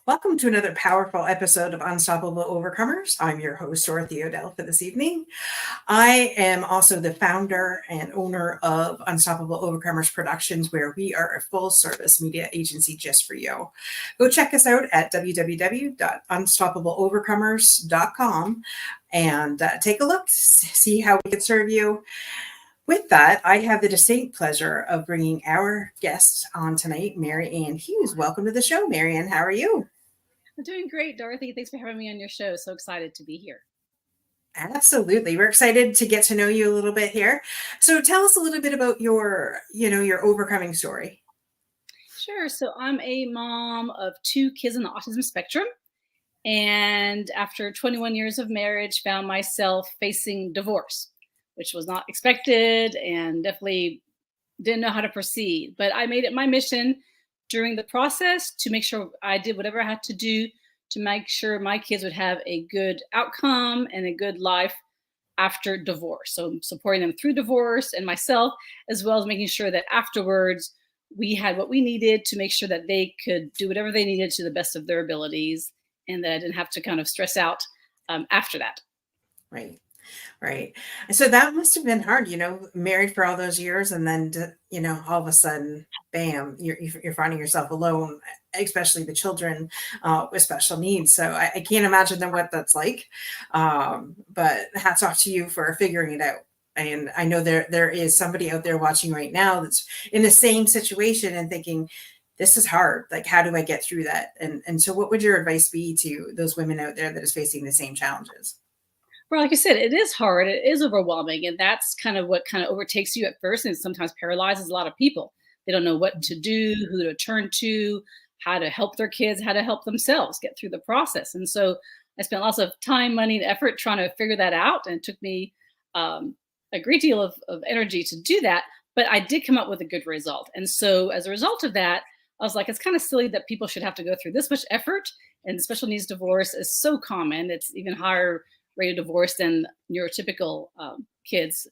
Welcome to another powerful episode of Unstoppable Overcomers. I'm your host, Dorothy Odell, for this evening. I am also the founder and owner of Unstoppable Overcomers Productions, where we are a full service media agency just for you. Go check us out at www.unstoppableovercomers.com and take a look, see how we can serve you. With that, I have the distinct pleasure of bringing our guest on tonight, Mary Ann Hughes. Welcome to the show, Mary Ann. How are you? I'm doing great, Dorothy. Thanks for having me on your show. So excited to be here. Absolutely. We're excited to get to know you a little bit here. So tell us a little bit about your overcoming story. Sure. So I'm a mom of 2 kids on the autism spectrum. And after 21 years of marriage, found myself facing divorce, which was not expected and definitely didn't know how to proceed. But I made it my mission during the process to make sure I did whatever I had to do to make sure my kids would have a good outcome and a good life after divorce. So supporting them through divorce and myself, as well as making sure that afterwards we had what we needed to make sure that they could do whatever they needed to the best of their abilities and that I didn't have to kind of stress out after that. Right. Right. And so that must have been hard, married for all those years. And then, all of a sudden, bam, you're finding yourself alone, especially the children with special needs. So I can't imagine what that's like. But hats off to you for figuring it out. And I know there is somebody out there watching right now that's in the same situation and thinking, this is hard. Like, how do I get through that? And so what would your advice be to those women out there that is facing the same challenges? Well, like I said, it is hard. It is overwhelming. And that's kind of what kind of overtakes you at first and sometimes paralyzes a lot of people. They don't know what to do, who to turn to, how to help their kids, how to help themselves get through the process. And so I spent lots of time, money, and effort trying to figure that out. And it took me a great deal of energy to do that. But I did come up with a good result. And so as a result of that, I was like, it's kind of silly that people should have to go through this much effort. And special needs divorce is so common. It's even higher rate of divorce than neurotypical kids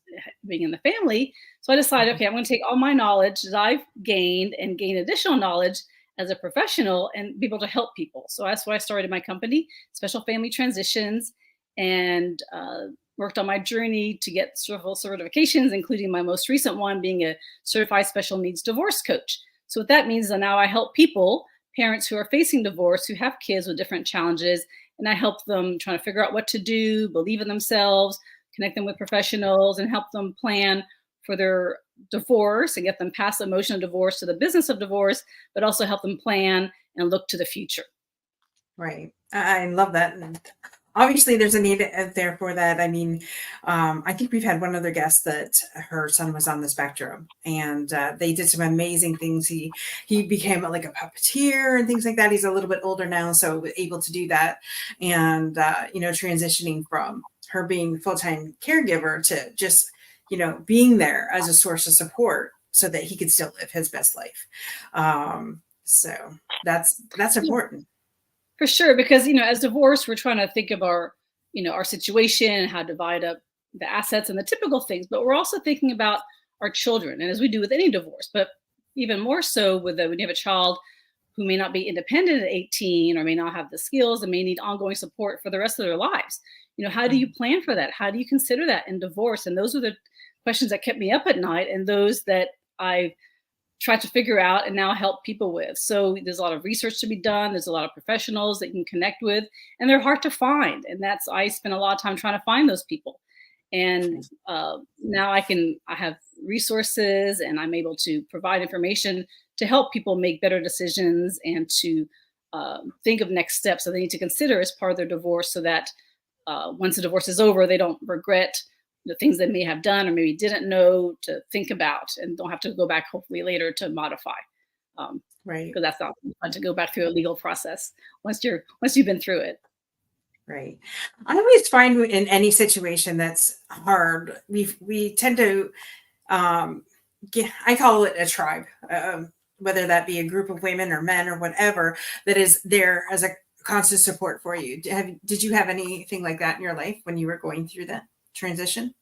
being in the family. So I decided, okay, I'm going to take all my knowledge that I've gained and gain additional knowledge as a professional and be able to help people. So that's why I started my company, Special Family Transitions, and worked on my journey to get several certifications, including my most recent one being a certified special needs divorce coach. So what that means is that now I help people, parents who are facing divorce, who have kids with different challenges, and I help them trying to figure out what to do, believe in themselves, connect them with professionals, and help them plan for their divorce and get them past the emotional divorce to the business of divorce, but also help them plan and look to the future. Right. I love that. And obviously, there's a need out there for that. I mean, I think we've had one other guest that her son was on the spectrum, and they did some amazing things. He became like a puppeteer and things like that. He's a little bit older now, so able to do that, and transitioning from her being full-time caregiver to just being there as a source of support so that he could still live his best life. So that's important. For sure, because as divorced, we're trying to think of our situation, how to divide up the assets and the typical things, but we're also thinking about our children, and as we do with any divorce, but even more so when you have a child who may not be independent at 18 or may not have the skills and may need ongoing support for the rest of their lives. How do you plan for that? How do you consider that in divorce? And those are the questions that kept me up at night, and those that I tried to figure out and now help people with. So there's a lot of research to be done. There's a lot of professionals that you can connect with, and they're hard to find. And I spent a lot of time trying to find those people. And now I have resources, and I'm able to provide information to help people make better decisions and to think of next steps that they need to consider as part of their divorce, so that once the divorce is over, they don't regret the things they may have done or maybe didn't know to think about, and don't have to go back hopefully later to modify. Right. Because that's not fun to go back through a legal process once you've been through it. Right. I always find in any situation that's hard, we tend to I call it a tribe, whether that be a group of women or men or whatever that is there as a constant support for you. Did you have anything like that in your life when you were going through that transition?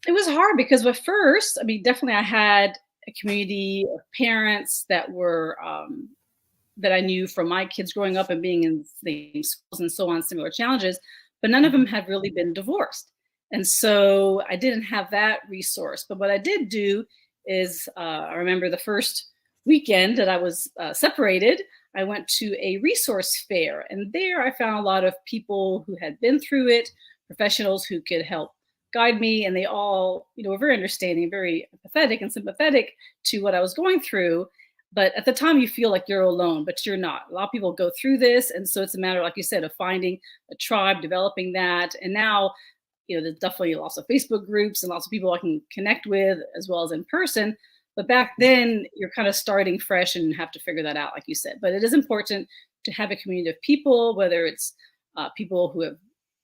It was hard because at first, I mean, definitely I had a community of parents that were that I knew from my kids growing up and being in the schools and so on, similar challenges, but none of them Mhm. had really been divorced. And so I didn't have that resource. But what I did do is I remember the first weekend that I was separated, I went to a resource fair. And there I found a lot of people who had been through it, professionals who could help guide me. And they all, were very understanding, very empathetic and sympathetic to what I was going through. But at the time, you feel like you're alone, but you're not. A lot of people go through this. And so it's a matter, like you said, of finding a tribe, developing that. And now, there's definitely lots of Facebook groups and lots of people I can connect with as well as in person. But back then, you're kind of starting fresh and have to figure that out, like you said. But it is important to have a community of people, whether it's people who have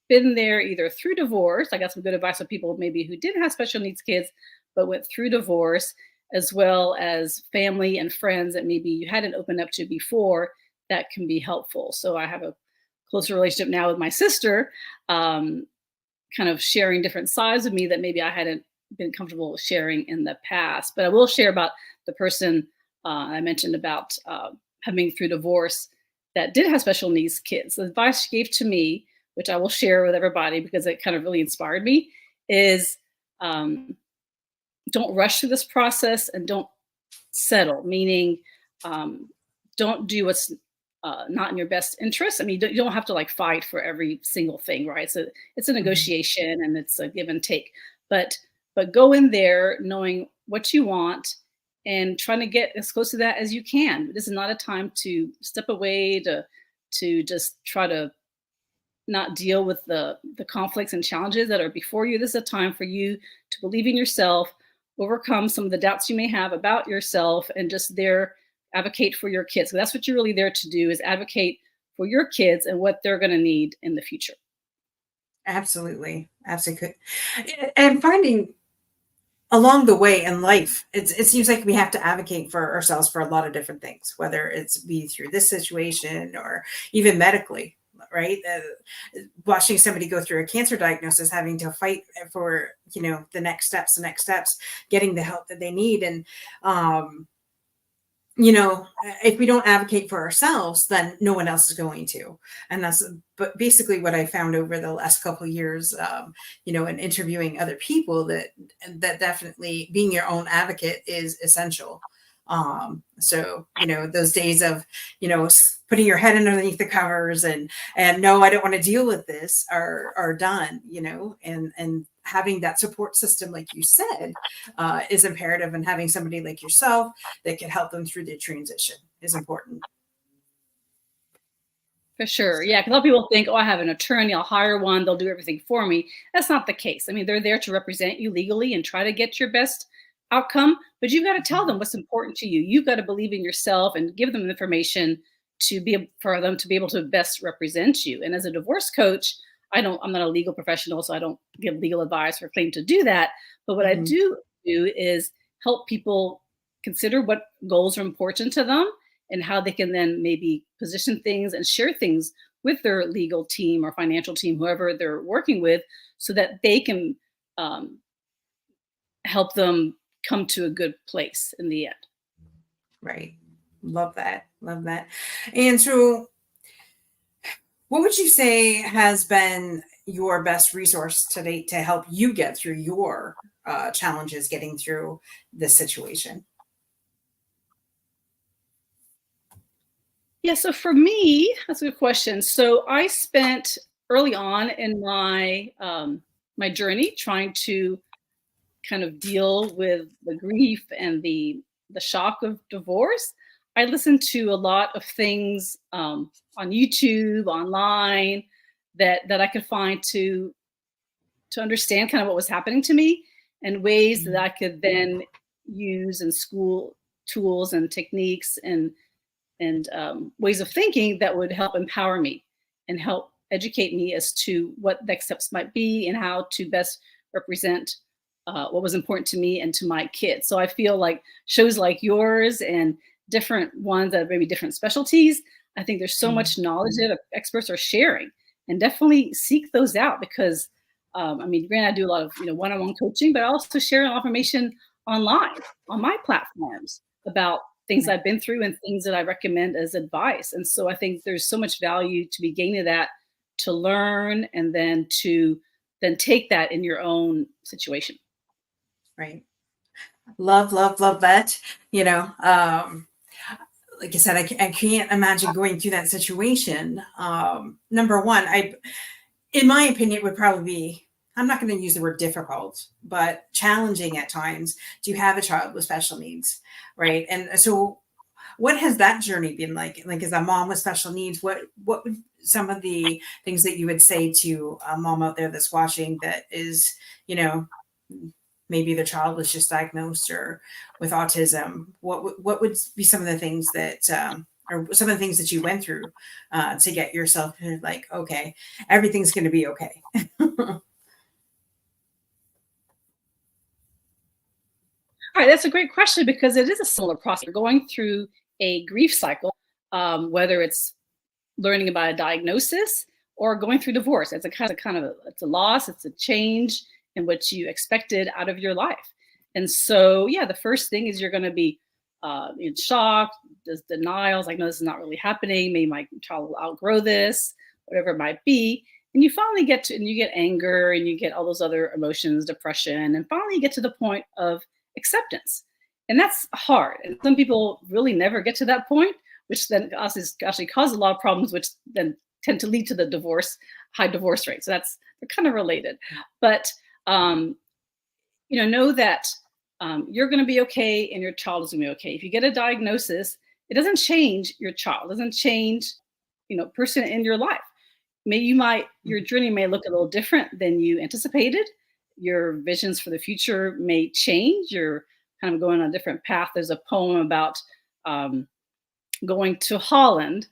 been there either through divorce. I got some good advice for people maybe who didn't have special needs kids, but went through divorce, as well as family and friends that maybe you hadn't opened up to before that can be helpful. So I have a closer relationship now with my sister, um, kind of sharing different sides of me that maybe I hadn't been comfortable sharing in the past. But I will share about the person I mentioned about having through divorce that did have special needs kids. The advice she gave to me, which I will share with everybody because it kind of really inspired me, is um, don't rush through this process and don't settle, meaning um, don't do what's not in your best interest. I mean, you don't have to like fight for every single thing, right? So it's a Mhm. negotiation and it's a give and take. But go in there knowing what you want and trying to get as close to that as you can. This is not a time to step away to just try to not deal with the conflicts and challenges that are before you. This is a time for you to believe in yourself, overcome some of the doubts you may have about yourself, and just there advocate for your kids. So that's what you're really there to do, is advocate for your kids and what they're going to need in the future. Absolutely. Absolutely. And finding along the way in life, it seems like we have to advocate for ourselves for a lot of different things, whether it's be through this situation or even medically, right? Watching somebody go through a cancer diagnosis, having to fight for, the next steps, getting the help that they need. And, if we don't advocate for ourselves, then no one else is going to. And that's but basically what I found over the last couple of years, in interviewing other people, that definitely being your own advocate is essential. So, those days of, putting your head underneath the covers and no, I don't want to deal with this are done, and having that support system, like you said, is imperative, and having somebody like yourself that can help them through the transition is important. For sure. So, Yeah. Because a lot of people think, oh, I have an attorney, I'll hire one, they'll do everything for me. That's not the case. I mean, they're there to represent you legally and try to get your best outcome, but you've got to tell mhm, them what's important to you. You've got to believe in yourself and give them information for them to be able to best represent you. And as a divorce coach, I'm not a legal professional, so I don't give legal advice or claim to do that. But what I mhm, do is help people consider what goals are important to them and how they can then maybe position things and share things with their legal team or financial team, whoever they're working with, so that they can um, help them come to a good place in the end. right. Love that. Love that. And so, what would you say has been your best resource to date to help you get through your challenges getting through this situation? Yeah, so for me, that's a good question. So I spent early on in my journey trying to kind of deal with the grief and the shock of divorce. I listened to a lot of things on YouTube, online, that I could find to understand kind of what was happening to me, and ways that Mhm. I could then use in school tools and techniques and ways of thinking that would help empower me and help educate me as to what next steps might be and how to best represent what was important to me and to my kids. So I feel like shows like yours and different ones that have maybe different specialties, I think there's so Mhm. much knowledge that experts are sharing, and definitely seek those out because I mean, granted, I do a lot of one-on-one coaching, but I also share information online on my platforms about things Right. I've been through and things that I recommend as advice. And so I think there's so much value to be gained of that, to learn and then to then take that in your own situation. Right. Love, love, love that. You know, like I said, I can't imagine going through that situation. Number one, in my opinion, it would probably be, I'm not going to use the word difficult, but challenging at times to have a child with special needs, right? And so, what has that journey been like? Like, as a mom with special needs, what would some of the things that you would say to a mom out there that's watching that is, you know, maybe the child was just diagnosed or with autism? What would be some of the things that or some of the things that you went through to get yourself like, okay, everything's going to be okay? All right, that's a great question because it is a similar process. You're going through a grief cycle, whether it's learning about a diagnosis or going through divorce. It's a it's a loss, it's a change in what you expected out of your life. And so, yeah, the first thing is you're going to be in shock, there's denials, like, no, this is not really happening. Maybe my child will outgrow this, whatever it might be. And you finally get to, and you get anger and you get all those other emotions, depression, and finally you get to the point of acceptance. And that's hard. And some people really never get to that point, which then actually causes a lot of problems, which then tend to lead to the high divorce rate. So they're kind of related. But um, know that you're going to be okay and your child is going to be okay. If you get a diagnosis, it doesn't change your child, doesn't change, person in your life. Maybe your journey may look a little different than you anticipated. Your visions for the future may change. You're kind of going on a different path. There's a poem about going to Holland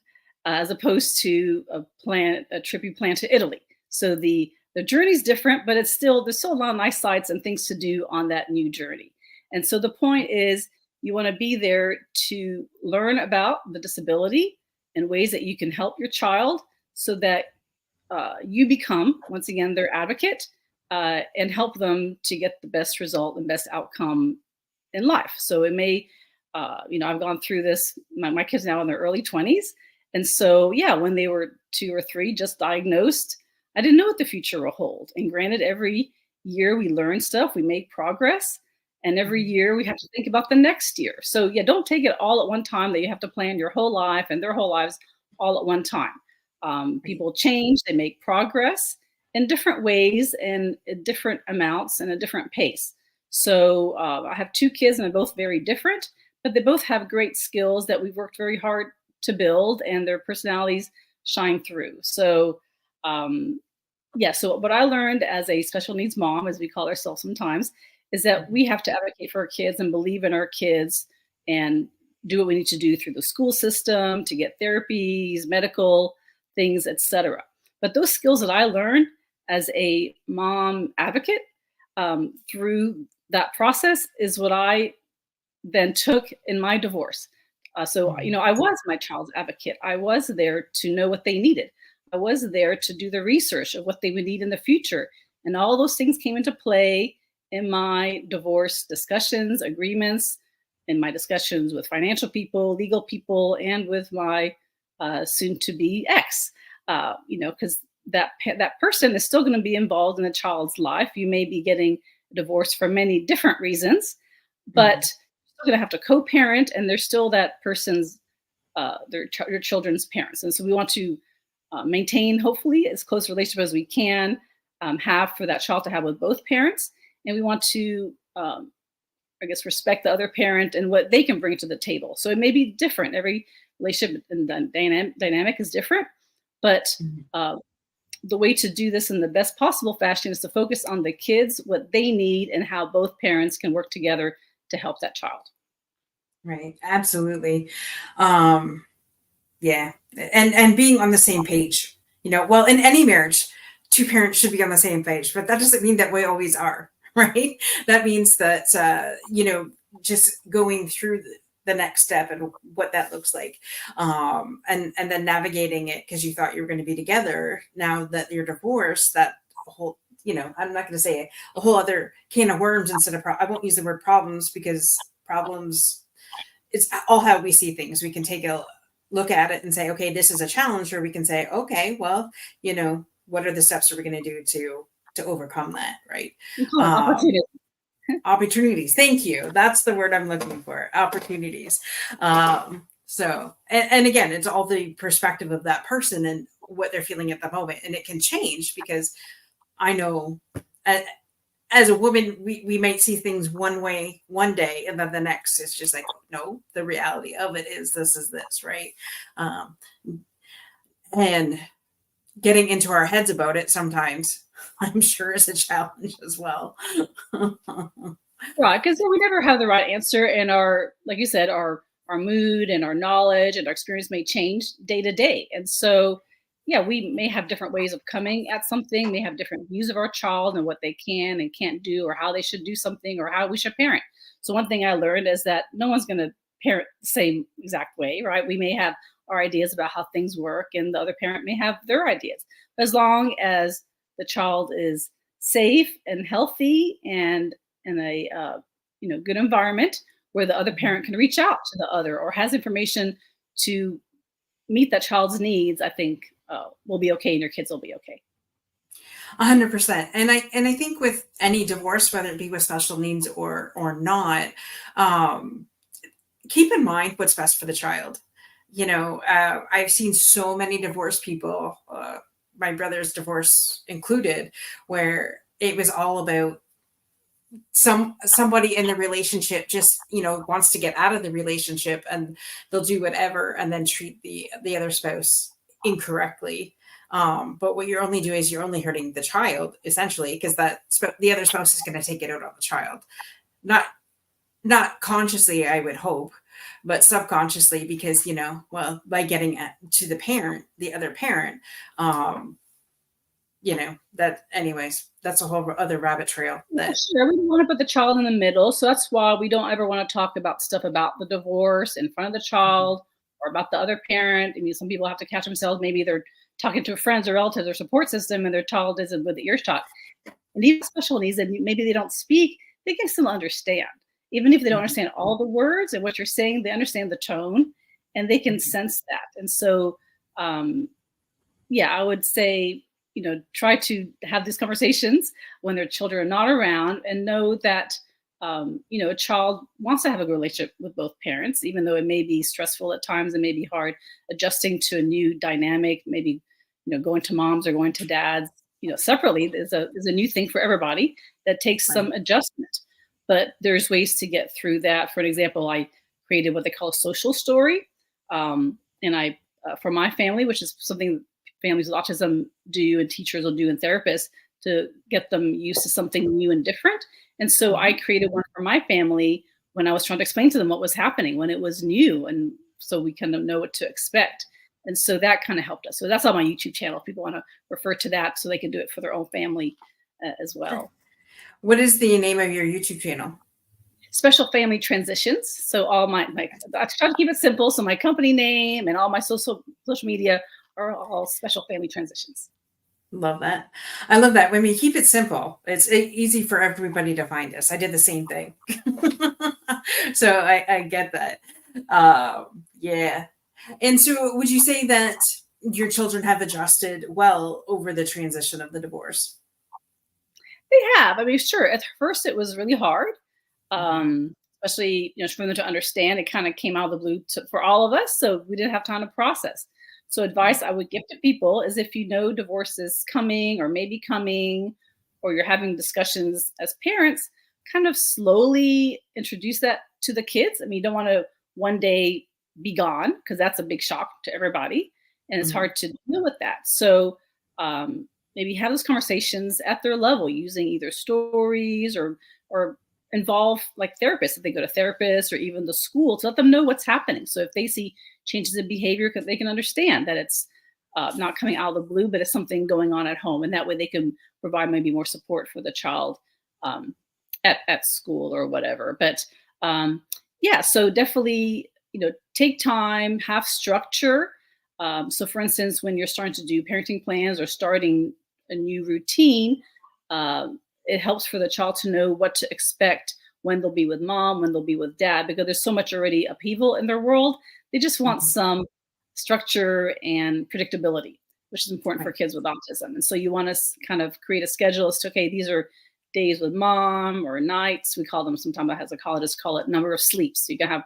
as opposed to a trip you plan to Italy. So the journey's different, but there's still a lot of nice sights and things to do on that new journey. And so the point is you want to be there to learn about the disability and ways that you can help your child so that you become, once again, their advocate and help them to get the best result and best outcome in life. So it may, I've gone through this. My kids now in their early 20s. And so, yeah, when they were 2 or 3, just diagnosed, I didn't know what the future will hold. And granted, every year we learn stuff, we make progress. And every Mhm. year we have to think about the next year. So, yeah, don't take it all at one time that you have to plan your whole life and their whole lives all at one time. Right. People change, they make progress in different ways and at different amounts and a different pace. So I have 2 kids and they're both very different, but they both have great skills that we've worked very hard to build and their personalities shine through. So, um, yeah, so what I learned as a special needs mom, as we call ourselves sometimes, is that Mhm. we have to advocate for our kids and believe in our kids and do what we need to do through the school system to get therapies, medical things, etc. But those skills that I learned as a mom advocate through that process is what I then took in my divorce. So, Mhm. I was my child's advocate. I was there to know what they needed. I was there to do the research of what they would need in the future. And all those things came into play in my divorce discussions, agreements, in my discussions with financial people, legal people, and with my soon to be ex. Because that person is still going to be involved in the child's life. You may be getting divorced for many different reasons, but Mhm. still going to have to co-parent, and they're still that person's your children's parents. And so we want to maintain, hopefully, as close a relationship as we can have for that child to have with both parents, and we want to, I guess, respect the other parent and what they can bring to the table. So it may be different. Every relationship and dynamic is different, but Mhm. uh, the way to do this in the best possible fashion is to focus on the kids, what they need, and how both parents can work together to help that child. Right. Absolutely. Um, yeah. And being on the same page, Well, in any marriage, two parents should be on the same page, but that doesn't mean that we always are, right? That means that, just going through the next step and what that looks like, and then navigating it because you thought you were going to be together. Now that you're divorced, that whole, I'm not going to say a whole other can of worms instead of, I won't use the word problems because problems, it's all how we see things. We can take a look at it and say, okay, this is a challenge, or we can say, okay, well, what are the steps are we going to do to overcome that, right? We call it Um, opportunity. Opportunities. Thank you. That's the word I'm looking for. Opportunities. So, and again, it's all the perspective of that person and what they're feeling at the moment, and it can change because I know. As a woman, we might see things one way one day, and then the next it's just like, no, the reality of it is this is this, right? Um, and getting into our heads about it sometimes, I'm sure, is a challenge as well. Right, because we never have the right answer, and our, like you said, our mood and our knowledge and our experience may change day to day, and so yeah, we may have different ways of coming at something, may have different views of our child and what they can and can't do, or how they should do something, or how we should parent. So one thing I learned is that no one's going to parent the same exact way, right? We may have our ideas about how things work, and the other parent may have their ideas. But as long as the child is safe and healthy and in a good environment where the other parent can reach out to the other or has information to meet that child's needs, I think we'll be okay, and your kids will be okay. 100%. And I think with any divorce, whether it be with special needs or not, um, keep in mind what's best for the child. I've seen so many divorced people, my brother's divorce included, where it was all about somebody in the relationship just wants to get out of the relationship, and they'll do whatever and then treat the other spouse incorrectly. But what you're only doing is you're only hurting the child essentially, because the other spouse is going to take it out on the child, not consciously, I would hope, but subconsciously, because well, by getting to the other parent, that anyways, that's a whole other rabbit trail Yeah, that. sure. We don't want to put the child in the middle. So that's why we don't ever want to talk about stuff about the divorce in front of the Mhm. child or about the other parent. I mean, some people have to catch themselves. Maybe they're talking to friends or relatives or support system, and their child isn't with the earshot. And even special needs, and maybe they don't speak, they can still understand. Even if they don't Mhm. understand all the words and what you're saying, they understand the tone and they can Mhm. sense that. And so, um, yeah, I would say, try to have these conversations when their children are not around, and know that, a child wants to have a good relationship with both parents, even though it may be stressful at times and may be hard adjusting to a new dynamic, maybe, going to moms or going to dads, separately is a new thing for everybody that takes some Right. adjustment. But there's ways to get through that. For an example, I created what they call a social story. And I, for my family, which is something families with autism do and teachers will do and therapists, to get them used to something new and different. And so I Mhm. created one for my family when I was trying to explain to them what was happening when it was new. And so we kind of know what to expect. And so that kind of helped us. So that's on my YouTube channel if people want to refer to that, so they can do it for their own family as Sure. well. What is the name of your YouTube channel? Special family transitions. So all my I try to keep it simple. So my company name and all my social media are all special family transitions. Love that. I love that. When we keep it simple, it's easy for everybody to find us. I did the same thing. So I get that. Yeah. And so would you say that your children have adjusted well over the transition of the divorce? They have. I mean, sure. At first, it was really hard, Mhm. especially for them to understand. It kind of came out of the blue for all of us, so we didn't have time to process. So, advice I would give to people is, if you know divorce is coming or maybe coming, or you're having discussions as parents, kind of slowly introduce that to the kids. I mean, you don't want to one day be gone, because that's a big shock to everybody, and it's Mhm. hard to deal with that. So, um, maybe have those conversations at their level using either stories or involve like therapists if they go to therapists, or even the school, to let them know what's happening. So if they see changes in behavior, they can understand that it's not coming out of the blue, but it's something going on at home. And that way they can provide maybe more support for the child um, at school or whatever. But yeah, so definitely, take time, have structure. So for instance, when you're starting to do parenting plans or starting a new routine, it helps for the child to know what to expect when they'll be with mom, when they'll be with dad, because there's so much already upheaval in their world. They just want Mhm. some structure and predictability, which is important for Right. kids with autism. And so you want to kind of create a schedule as to, okay, these are days with mom or nights. We call them, sometimes as psychologists call it, number of sleeps. So you can have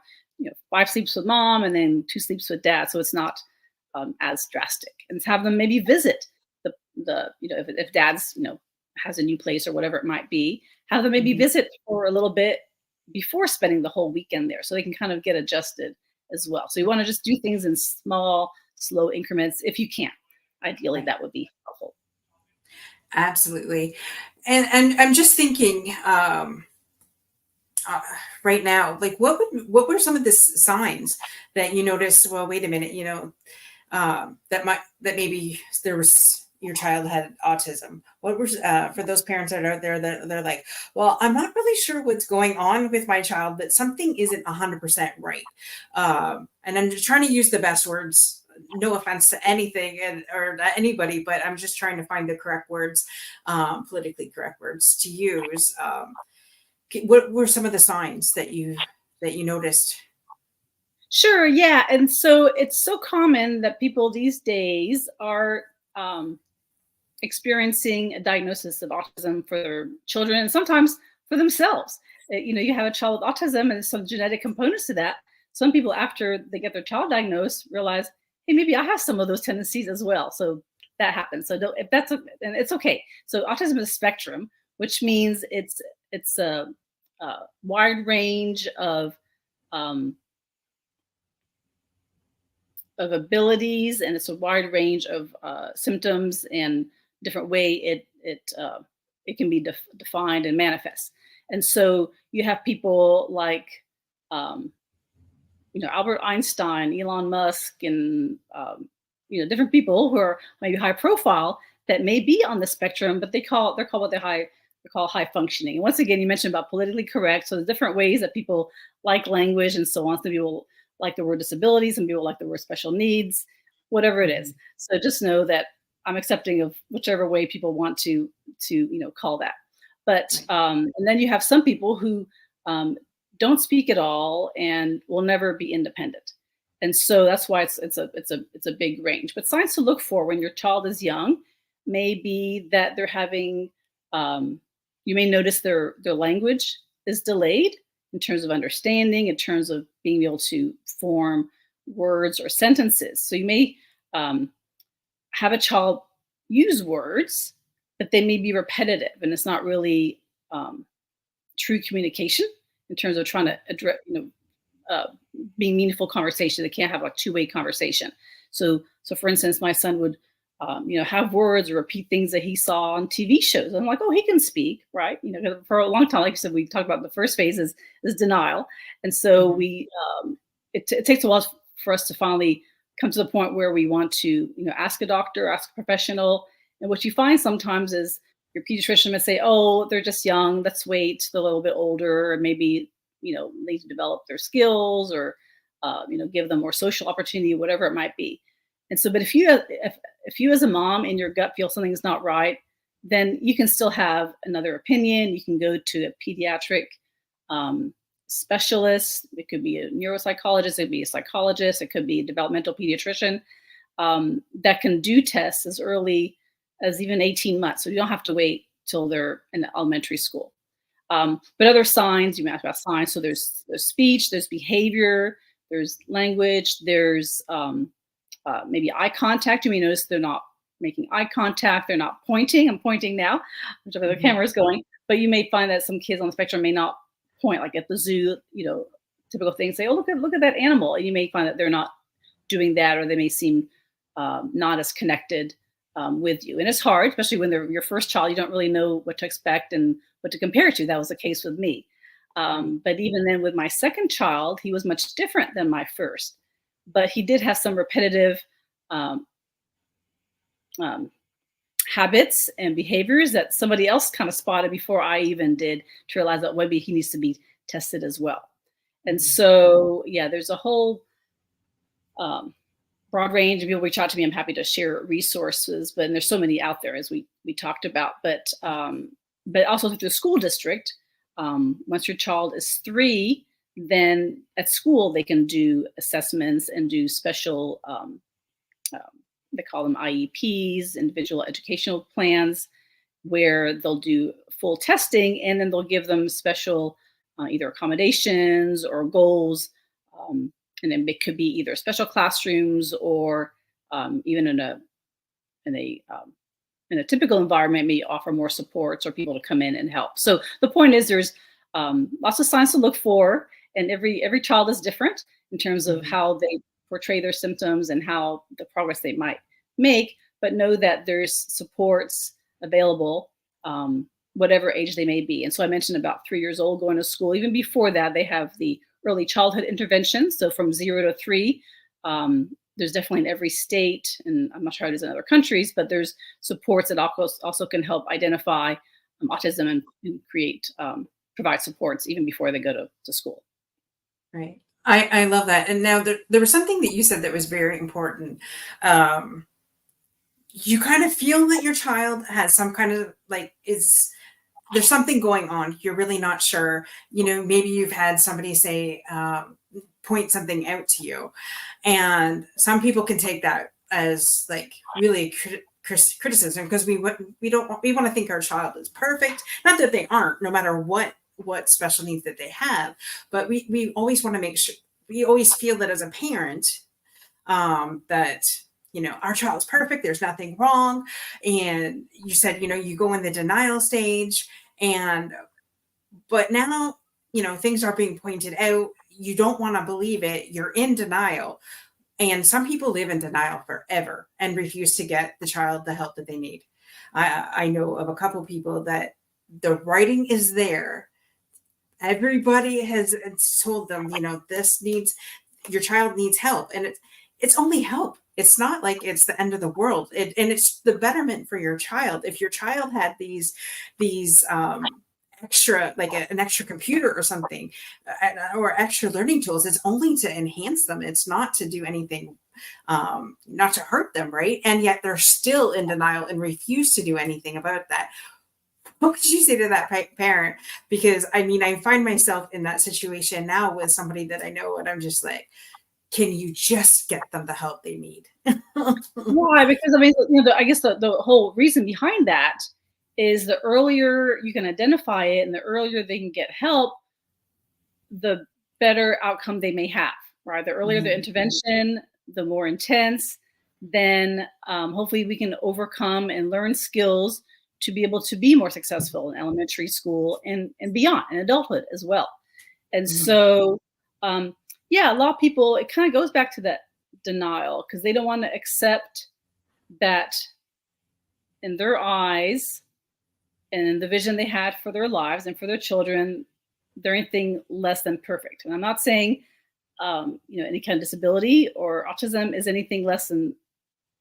5 sleeps with mom and then 2 sleeps with dad. So it's not as drastic. And have them maybe visit if dad's has a new place or whatever it might be, have them maybe Mhm. visit for a little bit before spending the whole weekend there, so they can kind of get adjusted as well. So you want to just do things in small, slow increments if you can. Ideally, Right. that would be helpful. Absolutely. And I'm just thinking, uh, right now, like what were some of the signs that you noticed? Well, wait a minute, that maybe there was your child had autism. What was for those parents that are there that they're like, well, I'm not really sure what's going on with my child, but something isn't 100% right. And I'm just trying to use the best words. No offense to anything or to anybody, but I'm just trying to find the correct words, politically correct words to use. What were some of the signs that you noticed? Sure, yeah. And so it's so common that people these days are um, experiencing a diagnosis of autism for their children and sometimes for themselves. You have a child with autism and there's some genetic components to that. Some people, after they get their child diagnosed, realize, hey, maybe I have some of those tendencies as well. So that happens. So if and it's okay. So autism is a spectrum, which means it's a wide range um, of abilities, and it's a wide range of symptoms and different way it can be defined and manifest. And so you have people like um, Albert Einstein, Elon Musk, and different people who are maybe high profile that may be on the spectrum, but they're called what they're called high functioning. And once again, you mentioned about politically correct. So there's different ways that people like language and so on. Some people like the word disabilities, some people like the word special needs, whatever it is. Mhm. So just know that I'm accepting of whichever way people want to call that. But Right. and then you have some people who um, don't speak at all and will never be independent. And so that's why it's a big range. But signs to look for when your child is young may be that they're having you may notice their language is delayed in terms of understanding, in terms of being able to form words or sentences. So you may um, have a child use words, but they may be repetitive and it's not really um, true communication in terms of trying to address, uh, being meaningful conversation. They can't have like two-way conversation. So for instance, my son would, have words or repeat things that he saw on TV shows. I'm like, oh, he can speak, right? 'Cause for a long time, like you said, we talked about the first phase is denial, and so Mhm. it takes a while for us to finally come to the point where we want to, ask a doctor, ask a professional, and what you find sometimes is your pediatrician might say, oh, they're just young. Let's wait till they're a little bit older, or maybe need to develop their skills or give them more social opportunity, whatever it might be. And so, but if you as a mom in your gut feel something's not right, then you can still have another opinion. You can go to a pediatric um, specialist. It could be a neuropsychologist, it could be a psychologist, it could be a developmental pediatrician that can do tests as early as even 18 months. So you don't have to wait till they're in elementary school. But other signs, you asked about signs. So there's speech, there's behavior, there's language, there's maybe eye contact. You may notice they're not making eye contact, they're not pointing. I'm pointing now, whichever the Mhm. camera is going. But you may find that some kids on the spectrum may not point, like at the zoo, typical things. Say, oh, look at that animal, and you may find that they're not doing that, or they may seem not as connected with you. And it's hard, especially when they're your first child. You don't really know what to expect and what to compare it to. That was the case with me. Right. But even then, with my second child, he was much different than my first. But he did have some repetitive um, um, habits and behaviors that somebody else kind of spotted before I even did, to realize that maybe he needs to be tested as well. And Mhm. so, yeah, there's a whole um, broad range of people reach out to me. I'm happy to share resources, but there's so many out there as we talked about. But also through the school district, once your child is 3, then at school they can do assessments and do special. Um, they call them IEPs, individual educational plans, where they'll do full testing and then they'll give them special either accommodations or goals. Um, and then it could be either special classrooms or even in a typical environment may offer more supports or people to come in and help. So the point is there's lots of signs to look for, and every child is different in terms of Mhm. how they portray their symptoms and how the progress they might make. But know that there's supports available, whatever age they may be. And so I mentioned about 3 years old going to school. Even before that, they have the early childhood intervention. So from 0 to 3, there's definitely in every state, and I'm not sure how it is in other countries, but there's supports that also can help identify autism and create provide supports even before they go to school. Right. I love that. And now there was something that you said that was very important. Um, you kind of feel that your child has some kind of like is there's something going on. You're really not sure. Maybe you've had somebody say, point something out to you, and some people can take that as like really criticism because we want to think our child is perfect. Not that they aren't, no matter what special needs that they have, but we always want to make sure. We always feel that as a parent, that our child's perfect, there's nothing wrong. And you said you go in the denial stage, and but now things are being pointed out, you don't want to believe it, you're in denial. And some people live in denial forever and refuse to get the child the help that they need. I know of a couple people that the writing is there, everybody has told them, this needs, your child needs help, and it's only help. It's not like it's the end of the world, and it's the betterment for your child. If your child had these extra, like an extra computer or something, or extra learning tools, it's only to enhance them. It's not to do anything, not to hurt them, right? And yet they're still in denial and refuse to do anything about that. What would you say to that parent? Because I mean, I find myself in that situation now with somebody that I know, and I'm just like, can you just get them the help they need? Why? Because I mean, I guess the whole reason behind that is the earlier you can identify it and the earlier they can get help, the better outcome they may have, right? The earlier the Mhm. intervention, the more intense, then hopefully we can overcome and learn skills to be able to be more successful in elementary school and beyond, in adulthood as well. And Mhm. so, um, yeah, a lot of people, it kind of goes back to that denial because they don't want to accept that in their eyes and in the vision they had for their lives and for their children, they're anything less than perfect. And I'm not saying any kind of disability or autism is anything less than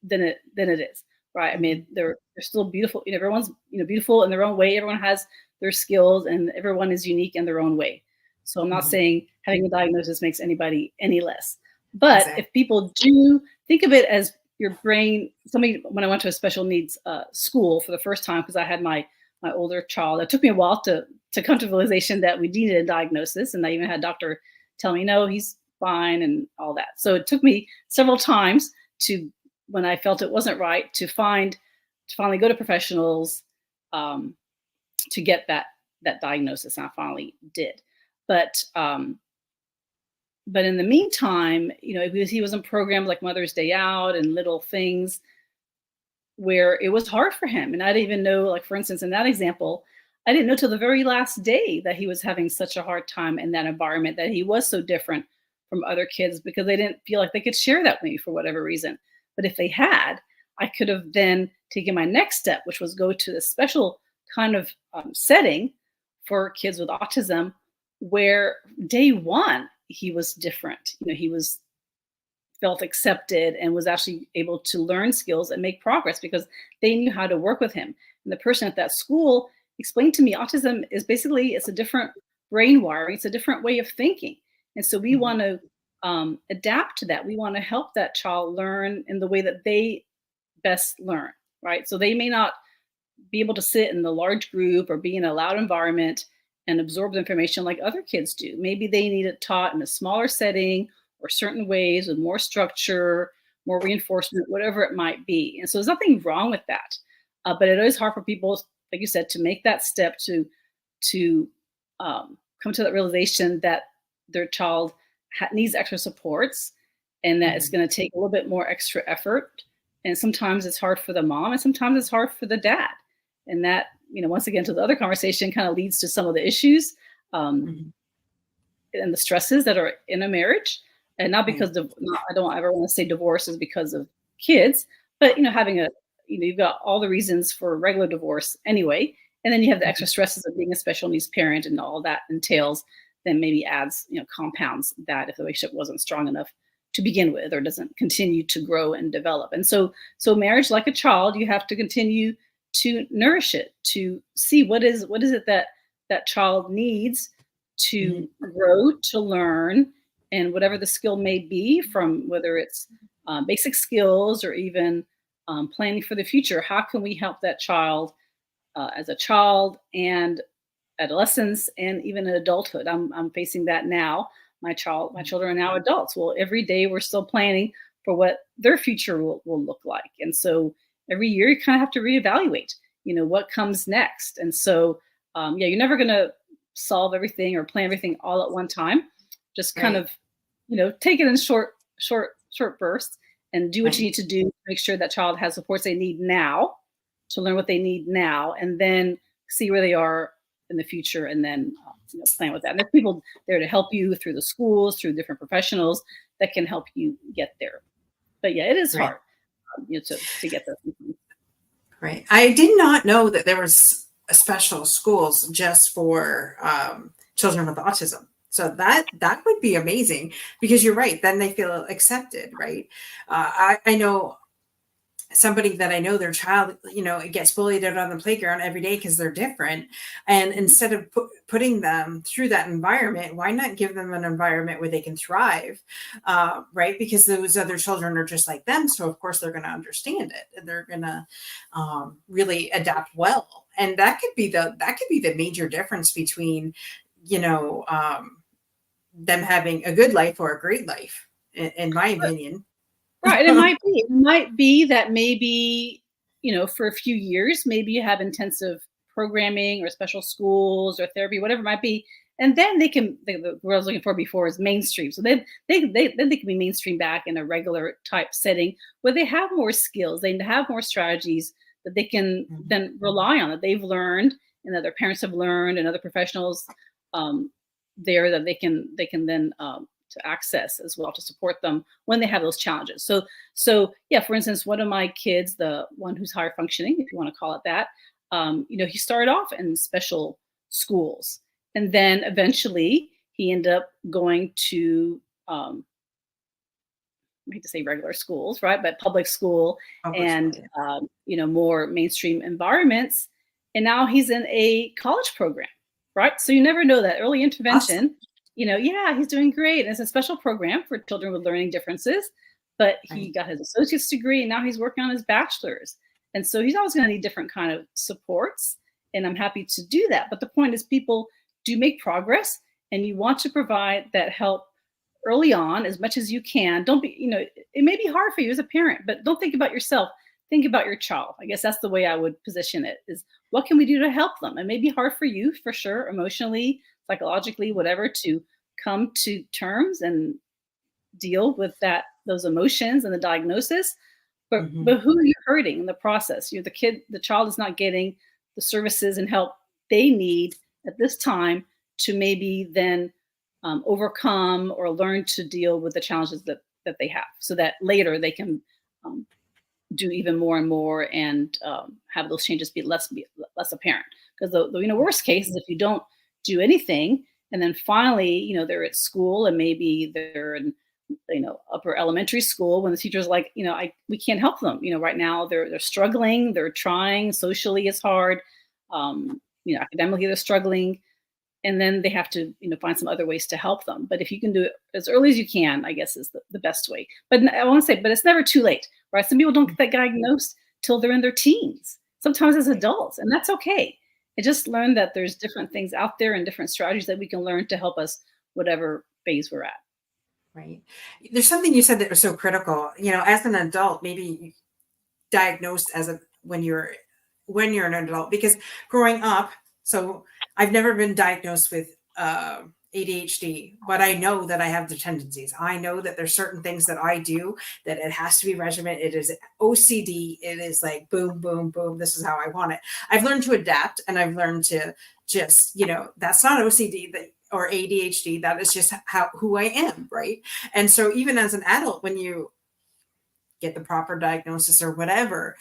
it is, right? I mean, Mhm. they're still beautiful. Everyone's beautiful in their own way. Everyone has their skills, and everyone is unique in their own way. So I'm not Mhm. saying having a diagnosis makes anybody any less. But Exactly. if people do think of it as your brain, somebody when I went to a special needs school for the first time because I had my older child, it took me a while to come to the realization that we needed a diagnosis, and I even had a doctor tell me no, he's fine and all that. So it took me several times to when I felt it wasn't right to finally go to professionals um, to get that diagnosis, and I finally did. But um, but in the meantime, because he was in programs like Mother's Day Out and little things where it was hard for him, and I didn't even know, like for instance, in that example, I didn't know till the very last day that he was having such a hard time in that environment, that he was so different from other kids because they didn't feel like they could share that with me for whatever reason. But if they had, I could have then taken my next step, which was go to a special kind of setting for kids with autism, where day one he was different. He was felt accepted and was actually able to learn skills and make progress because they knew how to work with him. And the person at that school explained to me autism is basically it's a different brain wiring, it's a different way of thinking. And so we Mhm. want to adapt to that. We want to help that child learn in the way that they best learn, right? So they may not be able to sit in the large group or be in a loud environment and absorb the information like other kids do. Maybe they need it taught in a smaller setting or certain ways with more structure, more reinforcement, whatever it might be. And so there's nothing wrong with that. But it is hard for people, like you said, to make that step to come to that realization that their child needs extra supports and that it's Mhm. going to take a little bit more extra effort. And sometimes it's hard for the mom and sometimes it's hard for the dad. And that, once again, to the other conversation kind of leads to some of the issues. Um, Mhm. and the stresses that are in a marriage, and not Right. because of I don't ever want to say divorce is because of kids, but having you've got all the reasons for regular divorce anyway, and then you have the Mhm. extra stresses of being a special needs parent and all that entails, then maybe adds compounds that if the relationship wasn't strong enough to begin with or doesn't continue to grow and develop. And so marriage, like a child, you have to continue to nourish it, to see what is it that that child needs Mhm. to grow, to learn, and whatever the skill may be, from whether it's basic skills or even planning for the future. How can we help that child as a child and adolescence and even in adulthood? I'm facing that now. My children are now adults. Well, every day we're still planning for what their future will look like. And so every year you kind of have to reevaluate, what comes next. And so, yeah, you're never going to solve everything or plan everything all at one time. Just kind Right. of, take it in short bursts and do what you Right. need to do to make sure that child has supports they need now to learn what they need now, and then see where they are in the future, and then plan with that. And there's people there to help you through the schools, through different professionals that can help you get there. But yeah, it is Right. hard, to get there. Right. I did not know that there was special schools just for children with autism. So that would be amazing because you're right. Then they feel accepted, right? I know somebody that I know their child, it gets bullied out on the playground every day because they're different. And Mhm. instead of putting them through that environment, why not give them an environment where they can thrive? Right. Because those other children are just like them. So of course they're going to understand it and they're going to really adapt well. And that could be the major difference between, you know, um, them having a good life or a great life, in my opinion. Right, and it might be that maybe, for a few years, maybe you have intensive programming or special schools or therapy, whatever it might be, and then the what I was looking for before is mainstream. So then they can be mainstream back in a regular type setting where they have more skills, they have more strategies that they can Mhm. then rely on, that they've learned and that their parents have learned and other professionals um, there that they can then to access as well to support them when they have those challenges. So yeah, for instance, one of my kids, the one who's higher functioning, if you want to call it that, he started off in special schools, and then eventually he ended up going to I hate to say regular schools, right? But public school Public school, and yeah. more mainstream environments. And now he's in a college program, right? So you never know that early Awesome. intervention. Yeah, he's doing great. And it's a special program for children with learning differences. But he Right. got his associate's degree and now he's working on his bachelor's. And so he's always going to need different kind of supports. And I'm happy to do that. But the point is, people do make progress, and you want to provide that help early on as much as you can. Don't be, it may be hard for you as a parent, but don't think about yourself. Think about your child. I guess that's the way I would position it, is what can we do to help them? It may be hard for you, for sure, emotionally, psychologically, whatever, to come to terms and deal with those emotions and the diagnosis. But Mhm. but who are you hurting in the process? The child is not getting the services and help they need at this time to maybe then overcome or learn to deal with the challenges that they have, so that later they can um, do even more and more and have those changes be less apparent. Because the worst case is if you don't do anything, and then finally they're at school and maybe they're in upper elementary school, when the teacher's like, we can't help them. Right now they're struggling, they're trying, socially it's hard, academically they're struggling, and then they have to find some other ways to help them. But if you can do it as early as you can, I guess is the best way. But I want to say, but it's never too late, right? Some people don't get that diagnosed till they're in their teens, sometimes as adults, and that's okay. I just learned that there's different things out there and different strategies that we can learn to help us whatever phase we're at. Right. There's something you said that was so critical. As an adult, maybe diagnosed as a when you're an adult, because growing up, so I've never been diagnosed with ADHD, but I know that I have the tendencies. I know that there's certain things that I do that it has to be regimented. It is OCD. It is like boom, boom, boom. This is how I want it. I've learned to adapt, and I've learned to just, that's not OCD or ADHD. That is just who I am, right? And so even as an adult, when you get the proper diagnosis or whatever,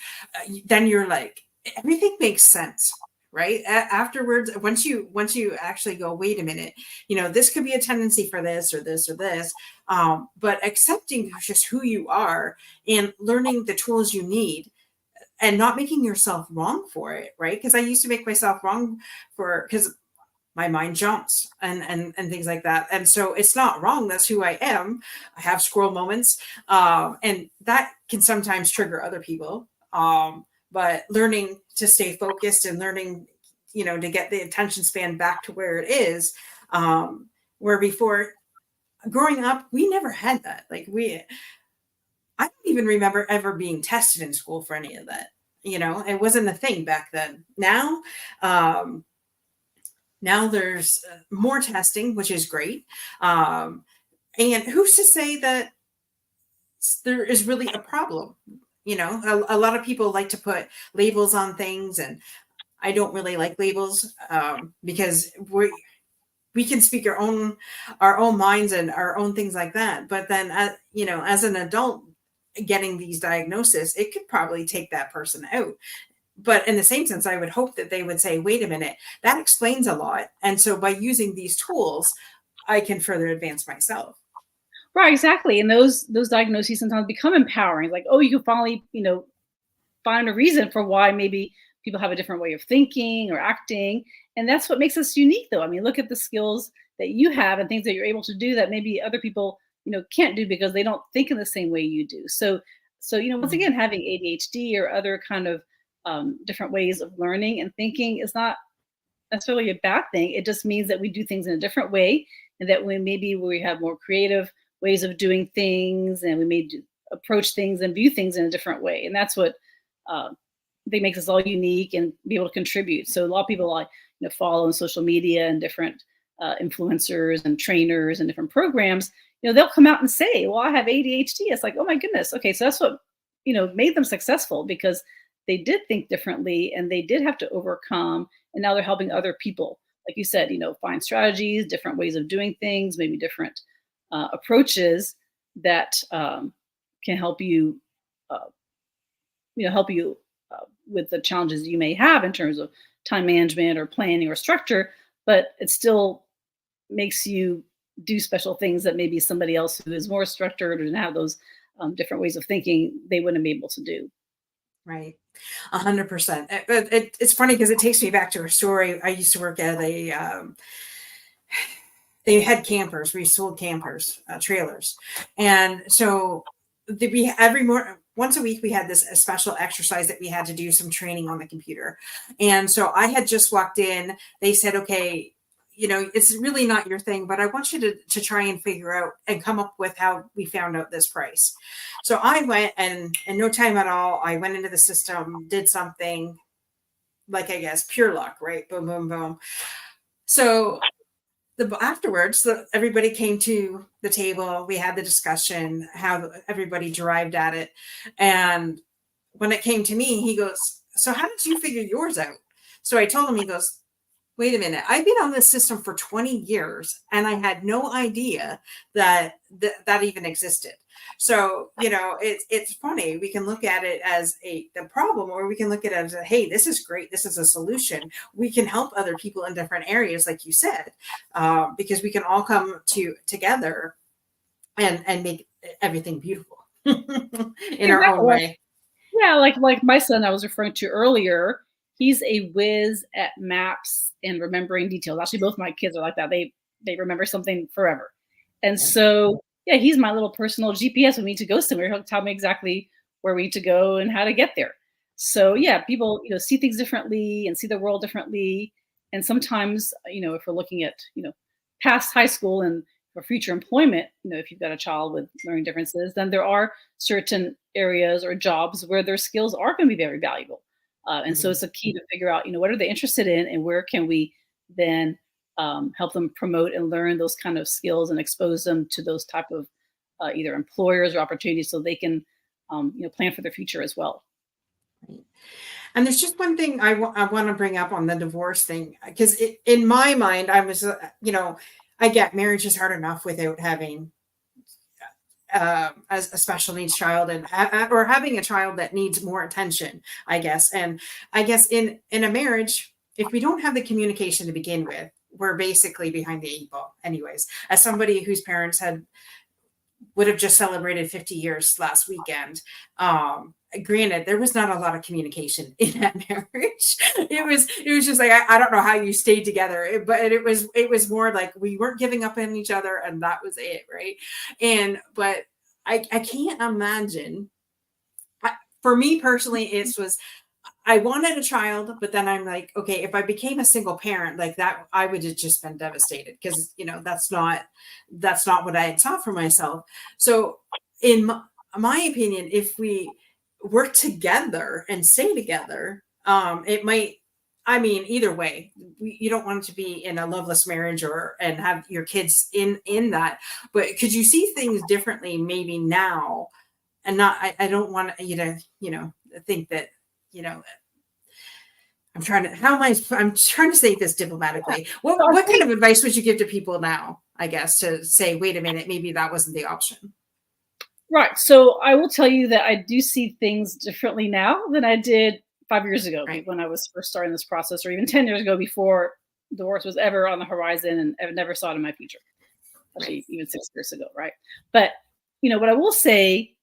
then you're like, everything makes sense, right? Afterwards, once you actually go, wait a minute, this could be a tendency for this or this or this, but accepting just who you are and learning the tools you need and not making yourself wrong for it, right? Because I used to make myself wrong because my mind jumps and things like that. And so it's not wrong. That's who I am. I have squirrel moments. And that can sometimes trigger other people. But learning to stay focused and learning, to get the attention span back to where it is, where before growing up, we never had that. I don't even remember ever being tested in school for any of that. It wasn't a thing back then. Now there's more testing, which is great. And who's to say that there is really a problem? A lot of people like to put labels on things, and I don't really like labels because we can speak our own minds and our own things like that. But then, as an adult getting these diagnoses, it could probably take that person out. But in the same sense, I would hope that they would say, wait a minute, that explains a lot. And so by using these tools, I can further advance myself. Right, exactly. And those diagnoses sometimes become empowering. Like, oh, you can finally, find a reason for why maybe people have a different way of thinking or acting. And that's what makes us unique, though. I mean, look at the skills that you have and things that you're able to do that maybe other people, can't do because they don't think in the same way you do. So, once Mhm. again, having ADHD or other kind of different ways of learning and thinking is not necessarily a bad thing. It just means that we do things in a different way, and that we have more creative ways of doing things, and we approach things and view things in a different way. And that's what I think makes us all unique and be able to contribute. So a lot of people follow on social media and different influencers and trainers and different programs. They'll come out and say, "Well, I have ADHD." It's like, oh my goodness. Okay, so that's what made them successful, because they did think differently and they did have to overcome, and now they're helping other people, like you said, find strategies, different ways of doing things, maybe different approaches that can help you uh, help you with the challenges you may have in terms of time management or planning or structure, but it still makes you do special things that maybe somebody else who is more structured or doesn't have those different ways of thinking, they wouldn't be able to do. Right. 100%. It's funny because it takes me back to a story. I used to work at they had campers. We sold campers, trailers. And so we every morning, once a week, we had a special exercise that we had to do some training on the computer. And so I had just walked in. They said, okay, it's really not your thing, but I want you to try and figure out and come up with how we found out this price. So I went, and in no time at all, I went into the system, did something, like, I guess, pure luck, right? Boom, boom, boom. So afterwards, everybody came to the table. We had the discussion, how everybody derived at it. And when it came to me, he goes, so how did you figure yours out? So I told him, he goes, wait a minute, I've been on this system for 20 years and I had no idea that that even existed. So, it's funny. We can look at it as the problem, or we can look at it as hey, this is great. This is a solution. We can help other people in different areas, like you said, because we can all come together and make everything beautiful in our own Exactly. way. Yeah, like my son I was referring to earlier, he's a whiz at maps and remembering details. Actually, both my kids are like that. They remember something forever. And Yeah. so, yeah, he's my little personal GPS when we need to go somewhere. He'll tell me exactly where we need to go and how to get there. So, yeah, people, see things differently and see the world differently. And sometimes, if we're looking at, past high school and for future employment, if you've got a child with learning differences, then there are certain areas or jobs where their skills are going to be very valuable. And so Mhm. it's a key to figure out, what are they interested in and where can we then help them promote and learn those kind of skills and expose them to those type of either employers or opportunities so they can, plan for their future as well. Right. And there's just one thing I want to bring up on the divorce thing, because in my mind, I was, I get marriage is hard enough without having a special needs child, and or having a child that needs more attention, I guess. And I guess in a marriage, if we don't have the communication to begin with, we're basically behind the eight ball. Anyways, as somebody whose parents would have just celebrated 50 years last weekend. Granted, there was not a lot of communication in that marriage. It was just like, I don't know how you stayed together, but it was more like we weren't giving up on each other, and that was it, right? But I can't imagine. For me personally, it was, I wanted a child, but then I'm like, okay, if I became a single parent like that, I would have just been devastated, because that's not what I had saw for myself. So, in my opinion, if we work together and stay together, it might. I mean, either way, you don't want to be in a loveless marriage or and have your kids in that. But could you see things differently maybe now? And not, I don't want you to, think that, you know, I'm trying to say this diplomatically. So I What kind think of advice would you give to people now, I guess, to say, wait a minute, maybe that wasn't the option? right. So I will tell you that I do see things differently now than I did 5 years ago Right. when I was first starting this process, or even 10 years ago before divorce was ever on the horizon and I never saw it in my future. Right. Actually, even 6 years ago, right? But what I will say,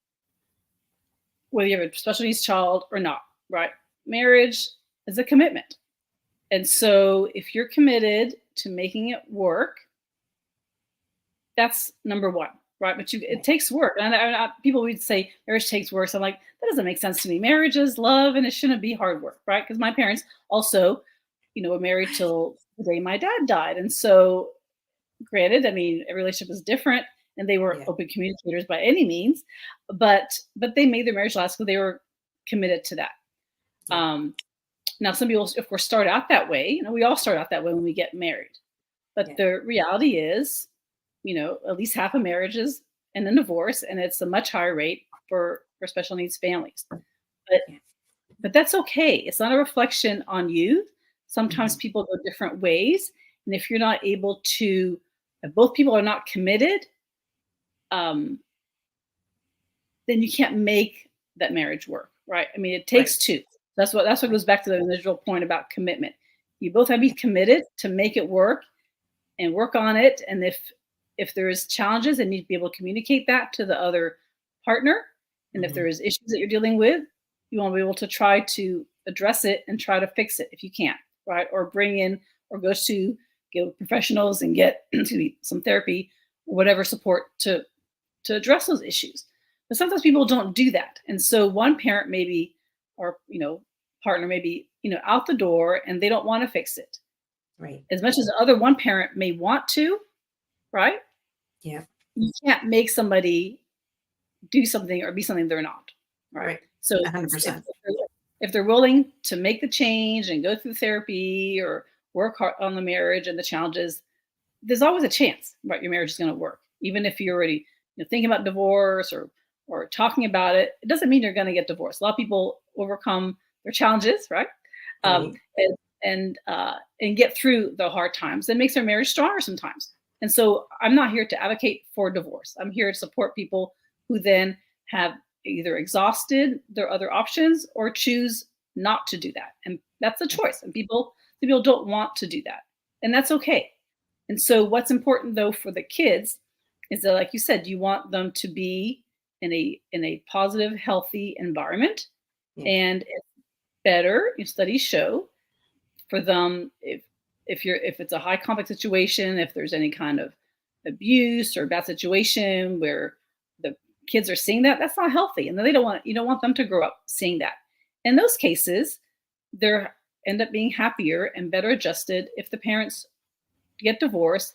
whether you have a special needs child or not, right? Marriage is a commitment. And so if you're committed to making it work, that's number one, right? But it Right. takes work. And people would say marriage takes work. So I'm like, that doesn't make sense to me. Marriage is love and it shouldn't be hard work, right? Because my parents also, were married till the day my dad died. And so, granted, I mean, every relationship is different and they weren't Yeah. open communicators by any means, but they made their marriage last because they were committed to that. Yeah. Um, Now, some people, of course, start out that way. We all start out that way when we get married. But Yeah. the reality is, at least half of marriages and then divorce, and it's a much higher rate for special needs families. But Yeah. but that's okay. It's not a reflection on you. Sometimes Mhm. people go different ways, and if you're not able to, if both people are not committed, um, then you can't make that marriage work, right? I mean, it Right. takes two. That's what Right. goes back to the initial point about commitment. You both have to be Yeah. committed to make it work and work on it. And if there's challenges, then you need to be able to communicate that to the other partner. And if Mhm. there is issues that you're dealing with, you want to be able to try to address it and try to fix it if you can, right? Or bring in or go to get professionals and get excuse me, some therapy or whatever support to address those issues. But sometimes people don't do that. And so one parent maybe or partner maybe out the door and they don't want to fix it. Right. As much as the other one parent may want to, right? Yeah. You can't make somebody do something or be something they're not, right? Right. So if 100%. if they're willing to make the change and go through therapy or work hard on the marriage and the challenges, there's always a chance, right? Your marriage is going to work, even if you're already thinking about divorce or talking about it. It doesn't mean you're going to get divorced. A lot of people overcome their challenges, right? Um, Right. and and get through the hard times. That makes their marriage stronger sometimes. And so I'm not here to advocate for divorce. I'm here to support people who then have either exhausted their other options or choose not to do that. And that's a choice. And people don't want to do that. And that's okay. And so what's important though for the kids is that, like you said, you want them to be in a positive, healthy environment, Yeah. and it's better. Studies show for them if it's a high conflict situation, if there's any kind of abuse or bad situation where the kids are seeing that, that's not healthy, and then you don't want them to grow up seeing that. In those cases, they're end up being happier and better adjusted if the parents get divorced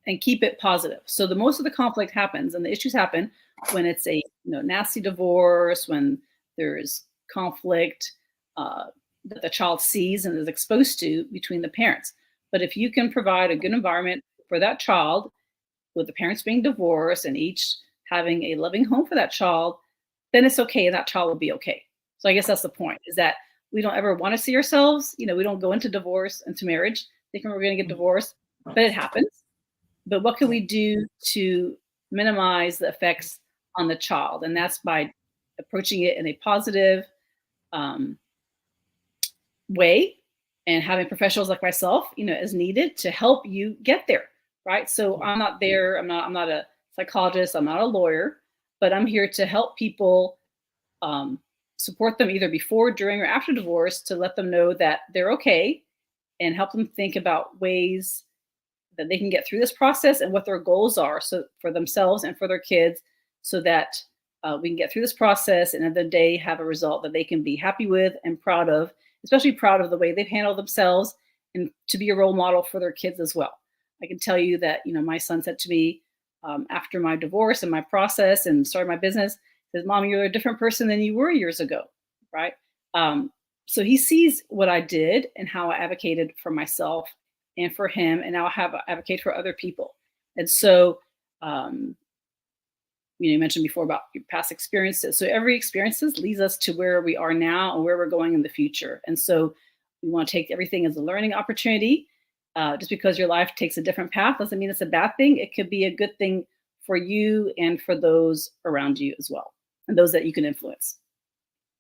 and keep it positive. So the most of the conflict happens and the issues happen when it's a nasty divorce, when there's conflict that the child sees and is exposed to between the parents. But if you can provide a good environment for that child, with the parents being divorced and each having a loving home for that child, then it's okay and that child will be okay. So I guess that's the point, is that we don't ever want to see ourselves, we don't go into divorce, into marriage, thinking we're going to get divorced, but it happens. But what can Yeah. we do to minimize the effects on the child? And that's by approaching it in a positive um, way and having professionals like myself, as needed to help you get there. Right. So Yeah. I'm not there. I'm not a psychologist. I'm not a lawyer, but I'm here to help people, um, support them either before, during, or after divorce, to let them know that they're okay and help them think about ways that they can get through this process and what their goals are, so for themselves and for their kids, so that we can get through this process and at the end of the day have a result that they can be happy with and proud of, especially proud of the way they've handled themselves, and to be a role model for their kids as well. I can tell you that my son said to me, after my divorce and my process and started my business, he says, "Mom, you're a different person than you were years ago," right? Um, so he sees what I did and how I advocated for myself and for him, and now have advocate for other people. And so, um, you mentioned before about your past experiences. So every experiences leads us to where we are now and where we're going in the future. And so we want to take everything as a learning opportunity. Just because your life takes a different path doesn't mean it's a bad thing. It could be a good thing for you and for those around you as well, and those that you can influence.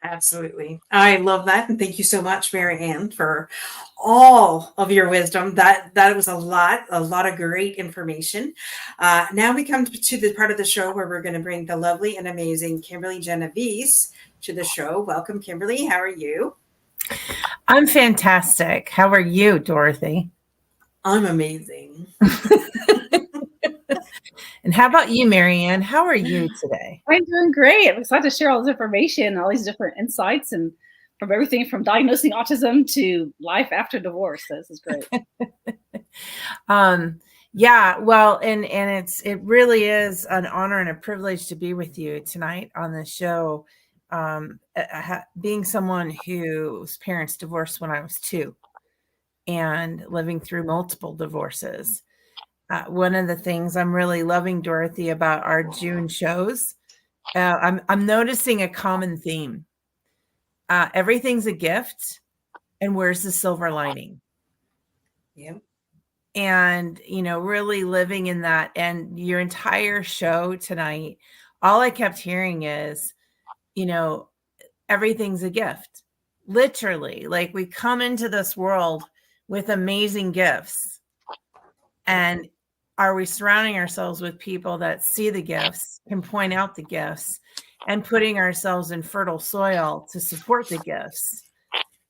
Absolutely. I love that. And thank you so much, Mary Ann, for all of your wisdom. That was a lot of great information. Now we come to the part of the show where we're going to bring the lovely and amazing Kimberly Genovese to the show. Welcome, Kimberly. How are you? I'm fantastic. How are you, Dorothy? I'm amazing. And how about you, Marianne? How are you today? I'm doing great. I'm excited to share all this information, all these different insights, and from everything from diagnosing autism to life after divorce. So this is great. Yeah, well, and it really is an honor and a privilege to be with you tonight on the show. Being someone whose parents divorced when I was 2 and living through multiple divorces. One of the things I'm really loving, Dorothy, about our June shows, I'm noticing a common theme. Everything's a gift, and where's the silver lining? Yeah. And really living in that. And your entire show tonight, all I kept hearing is, everything's a gift. Literally, like we come into this world with amazing gifts. And are we surrounding ourselves with people that see the gifts, can point out the gifts, and putting ourselves in fertile soil to support the gifts?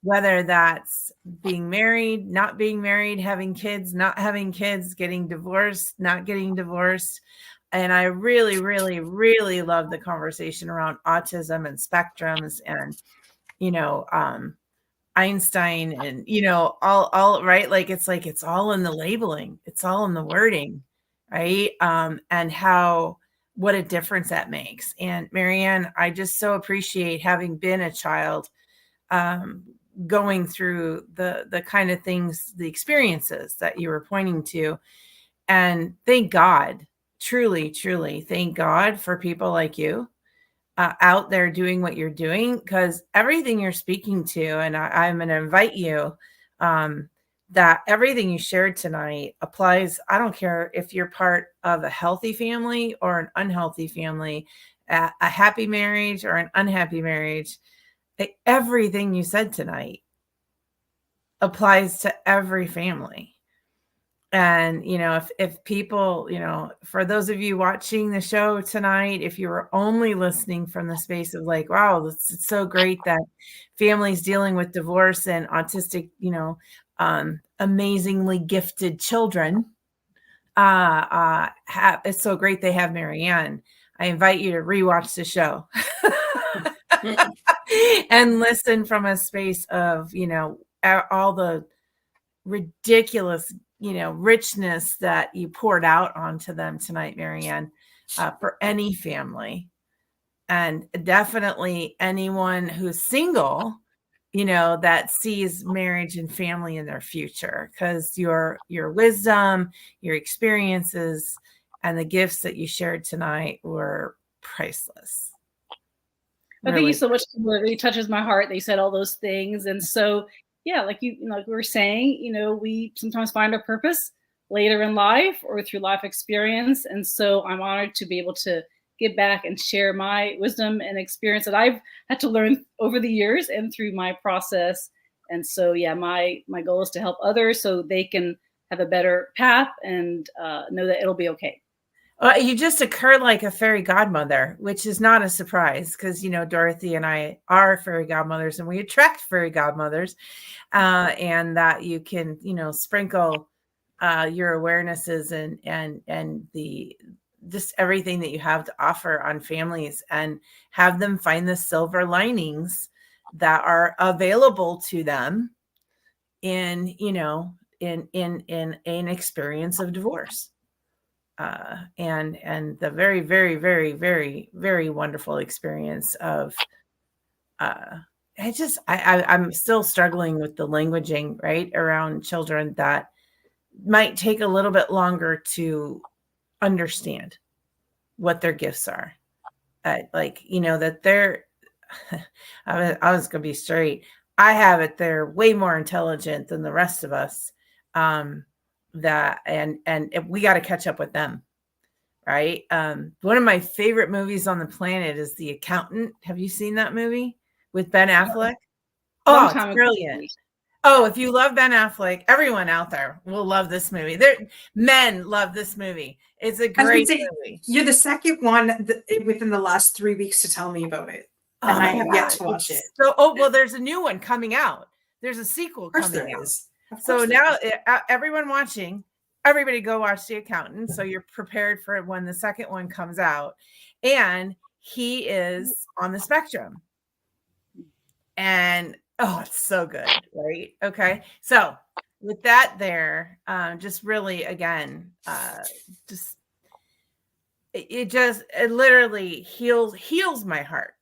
Whether that's being married, not being married, having kids, not having kids, getting divorced, not getting divorced. And I really, really, really love the conversation around autism and spectrums and, Einstein and, all right. Like it's all in the labeling. It's all in the wording. Right. And what a difference that makes. And Marianne, I just so appreciate having been a child, um, going through the kind of things, the experiences that you were pointing to. And thank God, truly, truly, thank God for people like you out there doing what you're doing, because everything you're speaking to, and I'm going to invite you, that everything you shared tonight applies. I don't care if you're part of a healthy family or an unhealthy family, a happy marriage or an unhappy marriage. Everything you said tonight applies to every family. And, if people, for those of you watching the show tonight, if you were only listening from the space of like, wow, it's so great that families dealing with divorce and autistic, amazingly gifted children, it's so great they have Marianne. I invite you to rewatch the show and listen from a space of, all the ridiculous, richness that you poured out onto them tonight, Marianne, for any family. And definitely anyone who's single, that sees marriage and family in their future, because your wisdom, your experiences, and the gifts that you shared tonight were priceless. But thank you so much. It really touches my heart that you said all those things. And so, yeah, like like we were saying, we sometimes find our purpose later in life or through life experience. And so I'm honored to be able to give back and share my wisdom and experience that I've had to learn over the years and through my process. And so, yeah, my goal is to help others so they can have a better path and know that it'll be okay. You just occur like a fairy godmother, which is not a surprise because, Dorothy and I are fairy godmothers and we attract fairy godmothers, and that you can, sprinkle your awarenesses and the just everything that you have to offer on families and have them find the silver linings that are available to them in, in an experience of divorce. And the very, very, very, very, very wonderful experience of I'm still struggling with the languaging, right, around children that might take a little bit longer to understand what their gifts are. That they're I was gonna be straight. I have it, they're way more intelligent than the rest of us. That and we got to catch up with them. Right. One of my favorite movies on the planet is The Accountant. Have you seen that movie with Ben Affleck? Oh, it's brilliant. Oh, if you love Ben Affleck, everyone out there will love this movie. Men love this movie. It's a great movie. You're the second one within the last 3 weeks to tell me about it. And I have yet to watch it. Well, there's a new one coming out. There's a sequel coming out. So now everyone watching, everybody go watch The Accountant. So you're prepared for when the second one comes out. And he is on the spectrum. And oh, it's so good, right? Okay. So with that there, just really, again, it literally heals my heart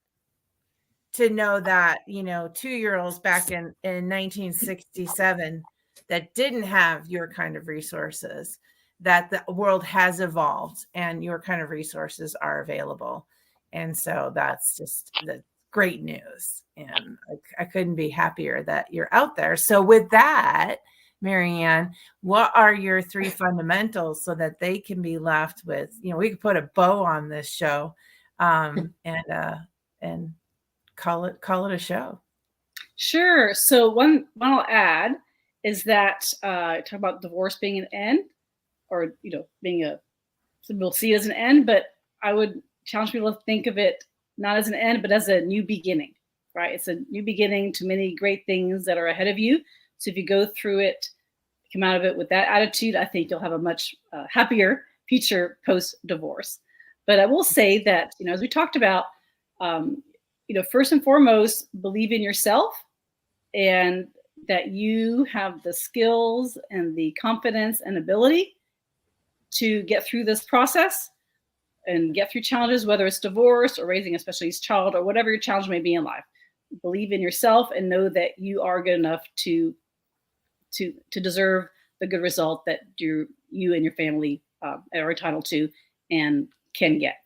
to know that, 2-year-olds back in 1967 that didn't have your kind of resources, that the world has evolved and your kind of resources are available. And so that's just the great news. And I couldn't be happier that you're out there. So with that, Marianne, what are your 3 fundamentals so that they can be left with, we could put a bow on this show, and call it a show. Sure. So one I'll add is that talk about divorce being an end, or being some people see it as an end, but I would challenge people to think of it not as an end, but as a new beginning. Right? It's a new beginning to many great things that are ahead of you. So if you go through it, come out of it with that attitude, I think you'll have a much happier future post-divorce. But I will say that, as we talked about, first and foremost, believe in yourself and that you have the skills and the confidence and ability to get through this process and get through challenges, whether it's divorce or raising a special needs child or whatever your challenge may be in life. Believe in yourself and know that you are good enough to deserve the good result that you and your family are entitled to and can get.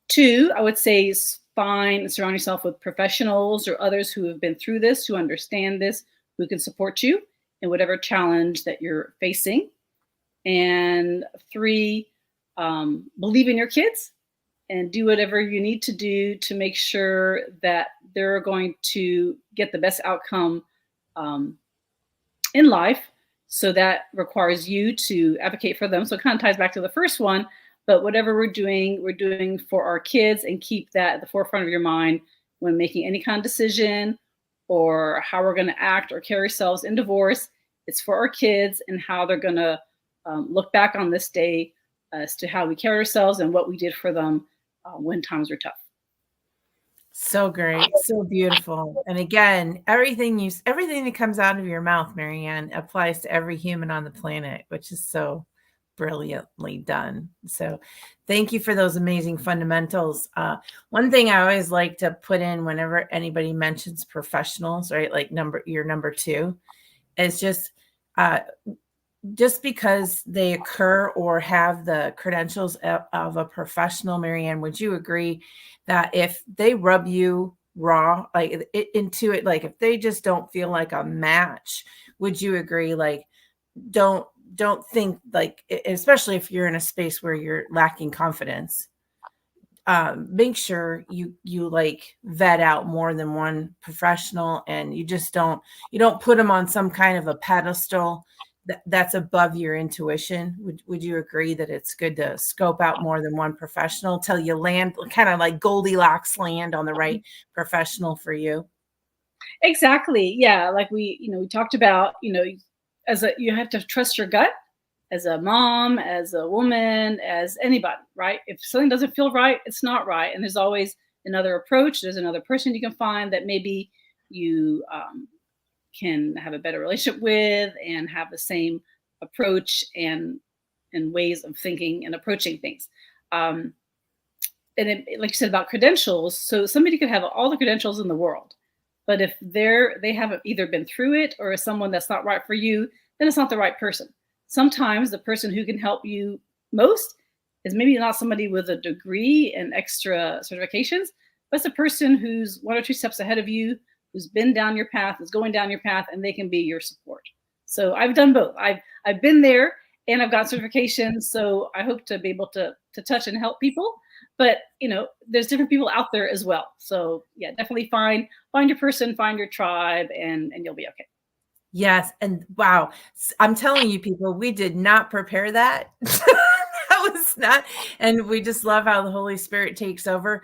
2, I would say, surround yourself with professionals or others who have been through this, who understand this, who can support you in whatever challenge that you're facing. And 3, believe in your kids and do whatever you need to do to make sure that they're going to get the best outcome in life So that requires you to advocate for them. So it kind of ties back to the first one, but whatever we're doing for our kids, and keep that at the forefront of your mind when making any kind of decision or how we're going to act or carry ourselves in divorce. It's for our kids and how they're going to look back on this day as to how we carried ourselves and what we did for them when times were tough. So great, so beautiful. And again, everything that comes out of your mouth, Marianne, applies to every human on the planet, which is so brilliantly done. So thank you for those amazing fundamentals. One thing I always like to put in whenever anybody mentions professionals, right? Like your number two, is just because they occur or have the credentials of a professional, Marianne, would you agree that if they rub you raw, like into it, like if they just don't feel like a match, would you agree? Like, don't think, like, especially if you're in a space where you're lacking confidence, make sure you like vet out more than one professional, and you don't put them on some kind of a pedestal that's above your intuition. Would you agree that it's good to scope out more than one professional till you land, kind of like Goldilocks, land on the right professional for you? Exactly. Yeah. Like we talked about, you have to trust your gut as a mom, as a woman, as anybody, right? If something doesn't feel right, it's not right. And there's always another approach. There's another person you can find that maybe you can have a better relationship with and have the same approach and ways of thinking and approaching things. Um, like you said about credentials, so somebody could have all the credentials in the world, but if they haven't either been through it or is someone that's not right for you, then it's not the right person. Sometimes the person who can help you most is maybe not somebody with a degree and extra certifications, but it's a person who's one or two steps ahead of you, who's been down your path, who's going down your path, and they can be your support. So I've done both. I've been there and I've got certifications. So I hope to be able to touch and help people. But there's different people out there as well. So yeah, definitely find your person, find your tribe, and you'll be okay. Yes. And wow, I'm telling you, people, we did not prepare that. That was not, and we just love how the Holy Spirit takes over.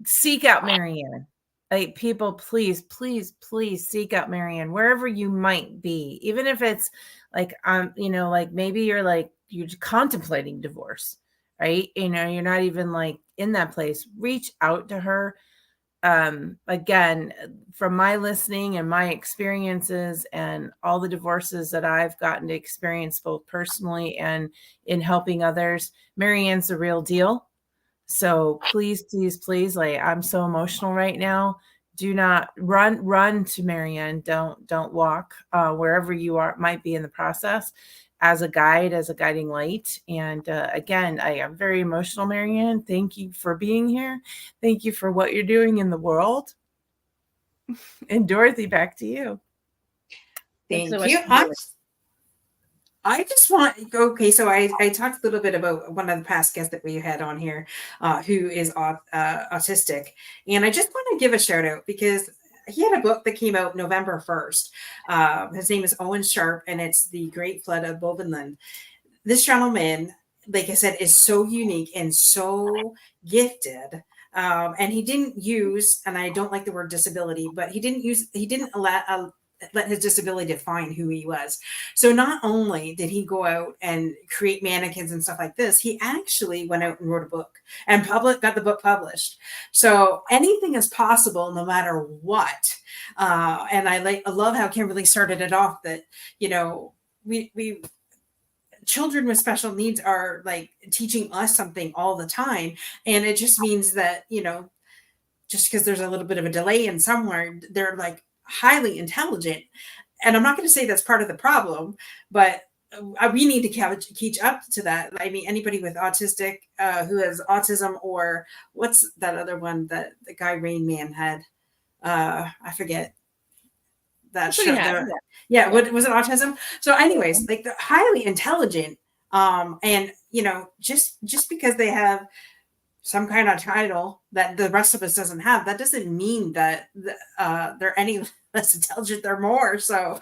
Seek out Marianne. Like, people, please, please, please seek out Marianne wherever you might be, even if it's like, like maybe you're contemplating divorce, right? You're not even like in that place. Reach out to her. Again, from my listening and my experiences and all the divorces that I've gotten to experience, both personally and in helping others, Marianne's the real deal. So please, please, please, like, I'm so emotional right now. Do not run to Marianne. Don't walk wherever you might be in the process, as a guide, as a guiding light. And again, I am very emotional, Marianne. Thank you for being here. Thank you for what you're doing in the world. And Dorothy, back to you. Thank so you. I just want, okay, so I talked a little bit about one of the past guests that we had on here who is autistic. And I just want to give a shout out because he had a book that came out November 1st. His name is Owen Sharp, and it's The Great Flood of Bovenland. This gentleman, like I said, is so unique and so gifted. And he didn't use, and I don't like the word disability, but he didn't let his disability define who he was. So not only did he go out and create mannequins and stuff like this, he actually went out and wrote a book and got the book published. So anything is possible no matter what. And I love how Kimberly started it off that, we children with special needs are like teaching us something all the time. And it just means that, just because there's a little bit of a delay in somewhere, they're like highly intelligent. And I'm not going to say that's part of the problem, but we need to catch up to that. I mean, anybody with autistic, who has autism, or what's that other one that the guy Rain Man had? I forget that show. What was it? Autism. So anyways, like, they're highly intelligent. And just because they have some kind of title that the rest of us doesn't have, that doesn't mean that they're any less intelligent, they're more. So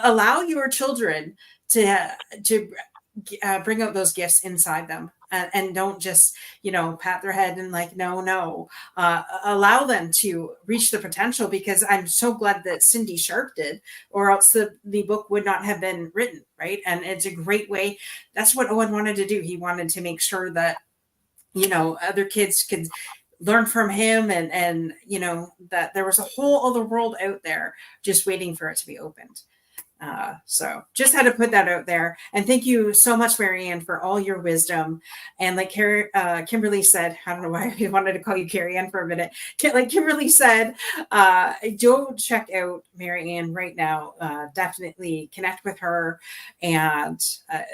allow your children to bring out those gifts inside them, and don't just, pat their head and like, no. Allow them to reach their potential, because I'm so glad that Cindy Sharp did, or else the book would not have been written, right? And it's a great way. That's what Owen wanted to do. He wanted to make sure that, other kids could learn from him, and that there was a whole other world out there just waiting for it to be opened. So just had to put that out there. And thank you so much, Marianne, for all your wisdom. And like Kimberly said, I don't know why I wanted to call you Carrie Ann for a minute. Like Kimberly said, go check out Marianne right now. Definitely connect with her. And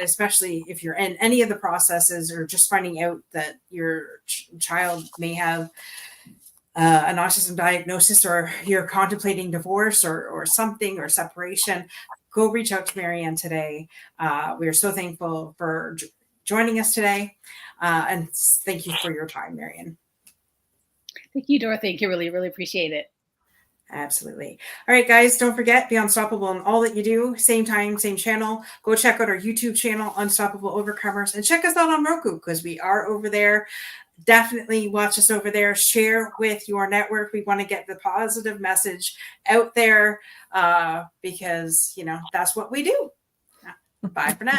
especially if you're in any of the processes, or just finding out that your child may have an autism diagnosis, or you're contemplating divorce or something, or separation, go reach out to Marianne today. We are so thankful for joining us today. And thank you for your time, Marianne. Thank you, Dorothy and Kimberly. Really appreciate it. Absolutely. All right, guys, don't forget, be unstoppable in all that you do. Same time, same channel. Go check out our YouTube channel, Unstoppable Overcomers, and check us out on Roku, because we are over there. Definitely watch us over there. Share with your network. We want to get the positive message out there, because, that's what we do. Bye for now.